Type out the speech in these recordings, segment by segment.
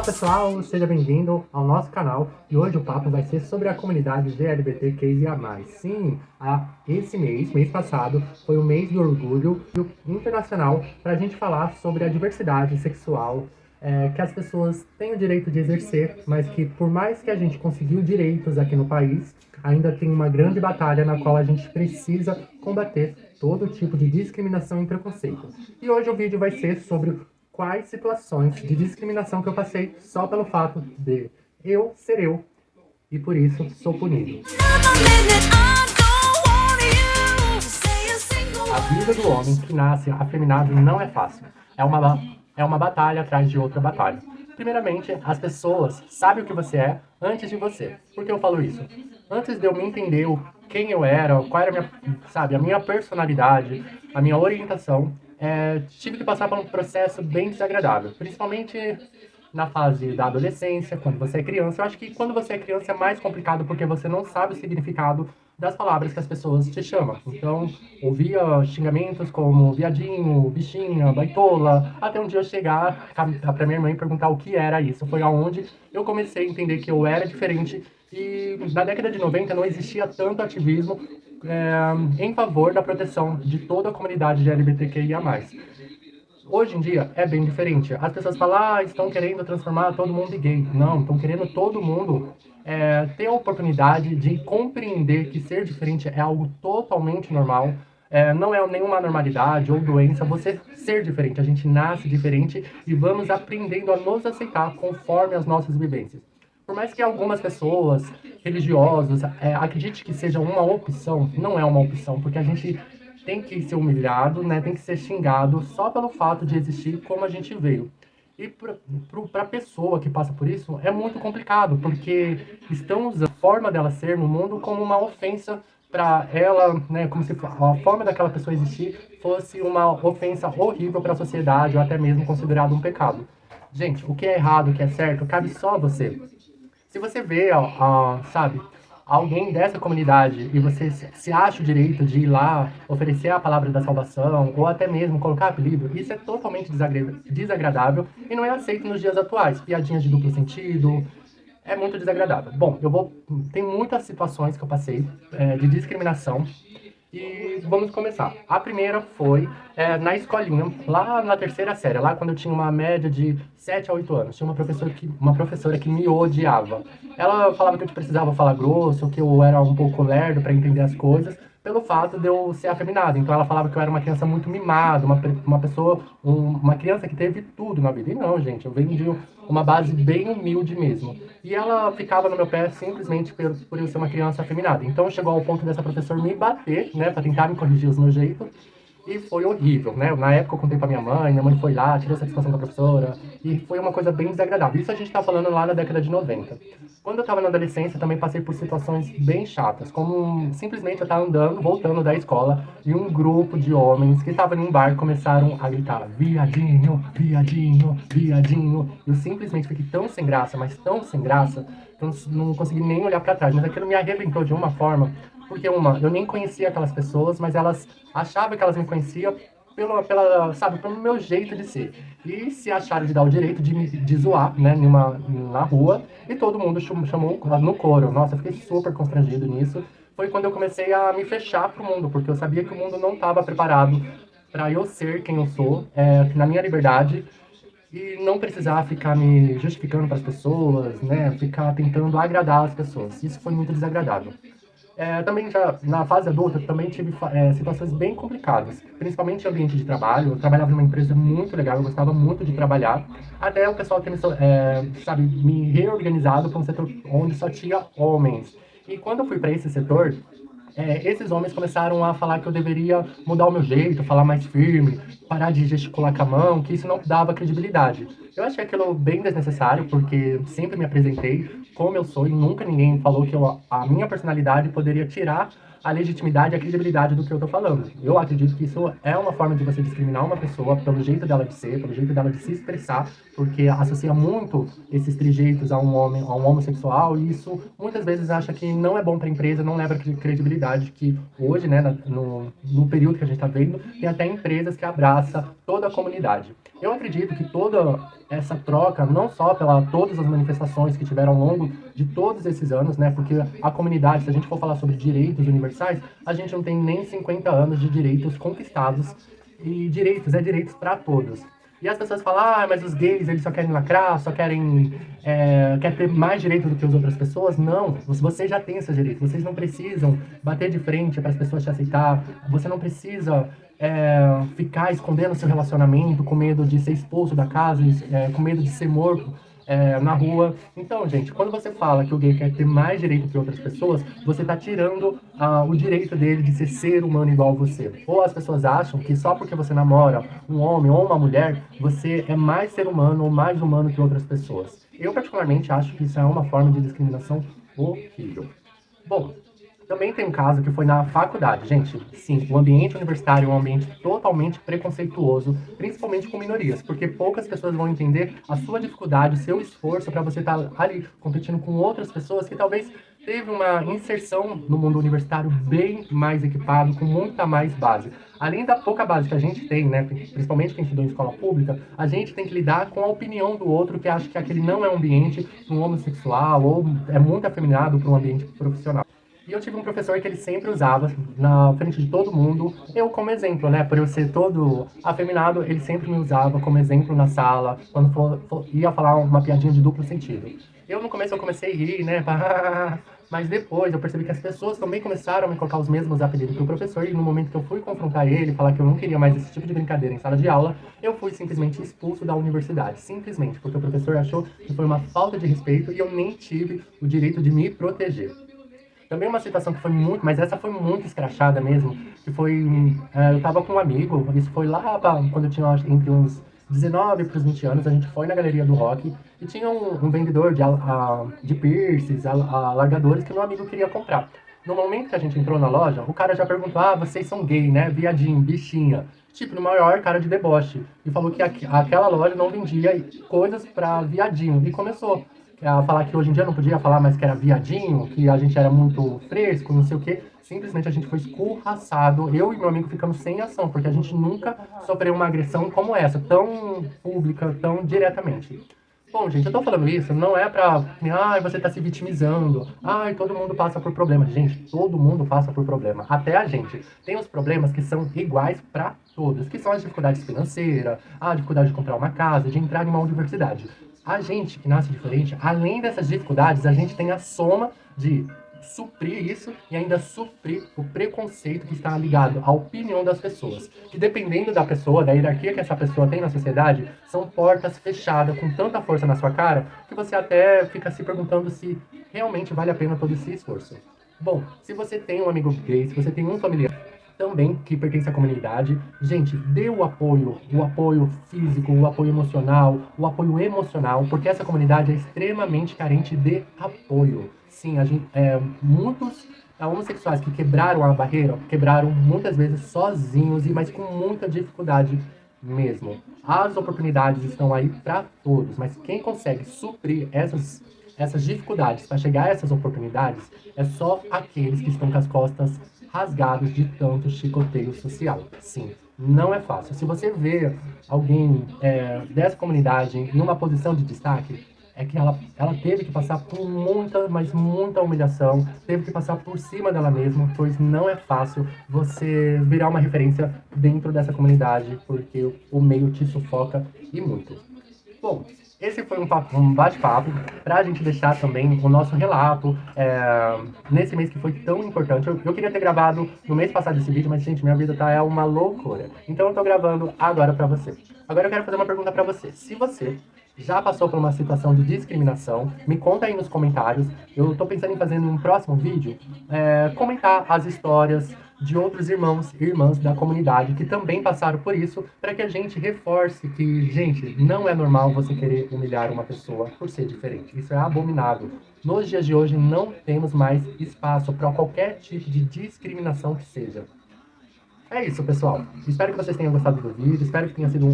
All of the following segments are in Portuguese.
pessoal, seja bem-vindo ao nosso canal e hoje o papo vai ser sobre a comunidade LGBTQIA+. Sim, esse mês passado, foi o mês do orgulho internacional para a gente falar sobre a diversidade sexual, que as pessoas têm o direito de exercer, mas que por mais que a gente conseguiu direitos aqui no país, ainda tem uma grande batalha na qual a gente precisa combater todo tipo de discriminação e preconceito. E hoje o vídeo vai ser sobre quais situações de discriminação que eu passei só pelo fato de eu ser eu e por isso sou punido. A vida do homem que nasce afeminado não é fácil. É uma batalha atrás de outra batalha. Primeiramente, as pessoas sabem o que você é antes de você. Por que eu falo isso? Antes de eu me entender quem eu era, qual era a minha personalidade, a minha orientação, tive que passar por um processo bem desagradável, principalmente na fase da adolescência, quando você é criança. Eu acho que quando você é criança é mais complicado porque você não sabe o significado das palavras que as pessoas te chamam. Então, ouvia xingamentos como viadinho, bichinha, baitola, até um dia eu chegar pra minha mãe e perguntar o que era isso. Foi aonde eu comecei a entender que eu era diferente e na década de 90 não existia tanto ativismo em favor da proteção de toda a comunidade LGBTQIA+. Hoje em dia é bem diferente. As pessoas falam, estão querendo transformar todo mundo em gay. Não, estão querendo todo mundo ter a oportunidade de compreender que ser diferente é algo totalmente normal. Não é nenhuma normalidade ou doença você ser diferente. A gente nasce diferente e vamos aprendendo a nos aceitar conforme as nossas vivências. Por mais que algumas pessoas, religiosos, acreditem que seja uma opção, não é uma opção, porque a gente tem que ser humilhado, né? Tem que ser xingado só pelo fato de existir como a gente veio. E para a pessoa que passa por isso é muito complicado, porque estão usando a forma dela ser no mundo como uma ofensa para ela, né? Como se a forma daquela pessoa existir fosse uma ofensa horrível para a sociedade ou até mesmo considerado um pecado. Gente, o que é errado, o que é certo, cabe só a você. Se você vê, alguém dessa comunidade e você se acha o direito de ir lá oferecer a palavra da salvação ou até mesmo colocar apelido, isso é totalmente desagradável e não é aceito nos dias atuais. Piadinhas de duplo sentido, é muito desagradável. Bom, tem muitas situações que eu passei de discriminação. E vamos começar. A primeira foi na escolinha, lá na terceira série, lá quando eu tinha uma média de 7 a 8 anos. Tinha uma professora que me odiava. Ela falava que eu precisava falar grosso, que eu era um pouco lerdo para entender as coisas, pelo fato de eu ser afeminado. Então ela falava que eu era uma criança muito mimada, uma criança que teve tudo na vida. E não, gente, eu venho de uma base bem humilde mesmo. E ela ficava no meu pé simplesmente por eu ser uma criança afeminada. Então chegou ao ponto dessa professora me bater, né, para tentar me corrigir os meus jeitos. E foi horrível, né? Na época eu contei pra minha mãe foi lá, tirou satisfação com a professora, e foi uma coisa bem desagradável. Isso a gente tá falando lá na década de 90. Quando eu tava na adolescência, também passei por situações bem chatas, como simplesmente eu tava andando, voltando da escola, e um grupo de homens que estavam em um bar começaram a gritar, viadinho, viadinho, viadinho. Eu simplesmente fiquei tão sem graça, mas tão sem graça, que eu não consegui nem olhar pra trás. Mas aquilo me arrebentou de uma forma. Porque eu nem conhecia aquelas pessoas, mas elas achavam que elas me conheciam pelo meu jeito de ser. E se acharam de dar o direito de zoar, né, na rua, e todo mundo chamou no coro. Nossa, eu fiquei super constrangido nisso. Foi quando eu comecei a me fechar pro mundo, porque eu sabia que o mundo não estava preparado para eu ser quem eu sou, na minha liberdade, e não precisar ficar me justificando para as pessoas, né, ficar tentando agradar as pessoas. Isso foi muito desagradável. Também já na fase adulta também tive situações bem complicadas, principalmente em ambiente de trabalho. Eu trabalhava numa empresa muito legal, eu gostava muito de trabalhar, até o pessoal ter me reorganizado para um setor onde só tinha homens. E quando eu fui para esse setor, esses homens começaram a falar que eu deveria mudar o meu jeito, falar mais firme, parar de gesticular com a mão, que isso não dava credibilidade. Eu achei aquilo bem desnecessário, porque sempre me apresentei como eu sou e nunca ninguém falou que a minha personalidade poderia tirar a legitimidade e a credibilidade do que eu tô falando. Eu acredito que isso é uma forma de você discriminar uma pessoa pelo jeito dela de ser, pelo jeito dela de se expressar, porque associa muito esses trejeitos a um homem, a um homossexual, e isso muitas vezes acha que não é bom para a empresa, não leva credibilidade, que hoje, né, no período que a gente está vendo, tem até empresas que abraçam toda a comunidade. Eu acredito que toda essa troca, não só pela todas as manifestações que tiveram ao longo de todos esses anos, né? Porque a comunidade, se a gente for falar sobre direitos universais, a gente não tem nem 50 anos de direitos conquistados. E direitos é direitos para todos. E as pessoas falam, ah, mas os gays, eles só querem lacrar, só querem quer ter mais direito do que as outras pessoas. Não, vocês já têm esses direitos. Vocês não precisam bater de frente para as pessoas te aceitar. Você não precisa ficar escondendo seu relacionamento com medo de ser expulso da casa, com medo de ser morto na rua. Então, gente, quando você fala que o gay quer ter mais direito que outras pessoas, você está tirando o direito dele de ser humano igual a você. Ou as pessoas acham que só porque você namora um homem ou uma mulher, você é mais ser humano ou mais humano que outras pessoas. Eu, particularmente, acho que isso é uma forma de discriminação horrível. Bom, também tem um caso que foi na faculdade, gente. Sim, o ambiente universitário é um ambiente totalmente preconceituoso, principalmente com minorias, porque poucas pessoas vão entender a sua dificuldade, o seu esforço para você estar ali competindo com outras pessoas que talvez teve uma inserção no mundo universitário bem mais equipado, com muita mais base. Além da pouca base que a gente tem, né, principalmente quem estudou em escola pública, a gente tem que lidar com a opinião do outro que acha que aquele não é um ambiente para um homossexual ou é muito afeminado para um ambiente profissional. E eu tive um professor que ele sempre usava, na frente de todo mundo, eu como exemplo, né? Por eu ser todo afeminado, ele sempre me usava como exemplo na sala, quando ia falar uma piadinha de duplo sentido. Eu no começo eu comecei a rir, né? Mas depois eu percebi que as pessoas também começaram a me colocar os mesmos apelidos que o professor, e no momento que eu fui confrontar ele, falar que eu não queria mais esse tipo de brincadeira em sala de aula, eu fui simplesmente expulso da universidade. Simplesmente, porque o professor achou que foi uma falta de respeito e eu nem tive o direito de me proteger. Também uma situação que foi muito, mas essa foi muito escrachada mesmo, que foi, eu tava com um amigo, isso foi lá quando eu tinha entre uns 19 para os 20 anos, a gente foi na galeria do rock e tinha um vendedor de piercings, alargadores que meu amigo queria comprar. No momento que a gente entrou na loja, o cara já perguntou, ah, vocês são gay, né, viadinho, bichinha. Tipo, no maior cara de deboche. E falou que aquela loja não vendia coisas pra viadinho. E começou a falar que hoje em dia não podia falar mais que era viadinho, que a gente era muito fresco, não sei o quê. Simplesmente a gente foi escorraçado. Eu e meu amigo ficamos sem ação, porque a gente nunca sofreu uma agressão como essa, tão pública, tão diretamente. Bom, gente, eu tô falando isso não é pra, ai, você tá se vitimizando, ai, todo mundo passa por problemas. Gente, todo mundo passa por problema, até a gente. Tem os problemas que são iguais pra todos, que são as dificuldades financeiras, a dificuldade de comprar uma casa, de entrar em uma universidade. A gente que nasce diferente, além dessas dificuldades, a gente tem a soma de suprir isso e ainda suprir o preconceito que está ligado à opinião das pessoas. Que dependendo da pessoa, da hierarquia que essa pessoa tem na sociedade, são portas fechadas com tanta força na sua cara que você até fica se perguntando se realmente vale a pena todo esse esforço. Bom, se você tem um amigo gay, se você tem um familiar também que pertence à comunidade, gente, dê o apoio físico, o apoio emocional, o apoio emocional, porque essa comunidade é extremamente carente de apoio. Sim, muitos homossexuais que quebraram a barreira, quebraram muitas vezes sozinhos, mas com muita dificuldade mesmo. As oportunidades estão aí para todos, mas quem consegue suprir essas dificuldades para chegar a essas oportunidades é só aqueles que estão com as costas rasgados de tanto chicoteio social. Sim, não é fácil. Se você vê alguém dessa comunidade em uma posição de destaque, é que ela teve que passar por muita, mas muita humilhação, teve que passar por cima dela mesma, pois não é fácil você virar uma referência dentro dessa comunidade, porque o meio te sufoca e muito. Bom, esse foi um bate-papo para a gente deixar também o nosso relato nesse mês que foi tão importante. Eu queria ter gravado no mês passado esse vídeo, mas, gente, minha vida tá uma loucura. Então eu tô gravando agora para você. Agora eu quero fazer uma pergunta para você. Se você já passou por uma situação de discriminação, me conta aí nos comentários. Eu tô pensando em fazer num próximo vídeo, comentar as histórias de outros irmãos e irmãs da comunidade que também passaram por isso, para que a gente reforce que, gente, não é normal você querer humilhar uma pessoa por ser diferente. Isso é abominável. Nos dias de hoje não temos mais espaço para qualquer tipo de discriminação que seja. É isso, pessoal. Espero que vocês tenham gostado do vídeo, espero que tenha sido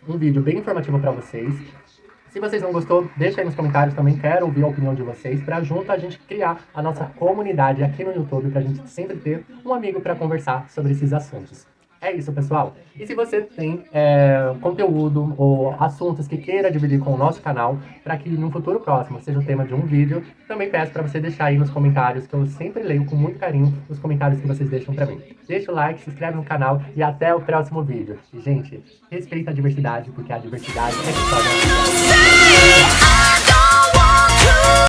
um vídeo bem informativo para vocês. Se vocês não gostou, deixa aí nos comentários também, quero ouvir a opinião de vocês, para junto a gente criar a nossa comunidade aqui no YouTube, para a gente sempre ter um amigo para conversar sobre esses assuntos. É isso, pessoal. E se você tem conteúdo ou assuntos que queira dividir com o nosso canal, para que no futuro próximo seja o tema de um vídeo, também peço para você deixar aí nos comentários, que eu sempre leio com muito carinho os comentários que vocês deixam para mim. Deixa o like, se inscreve no canal e até o próximo vídeo. E, gente, respeita a diversidade, porque a diversidade é que torna a vida.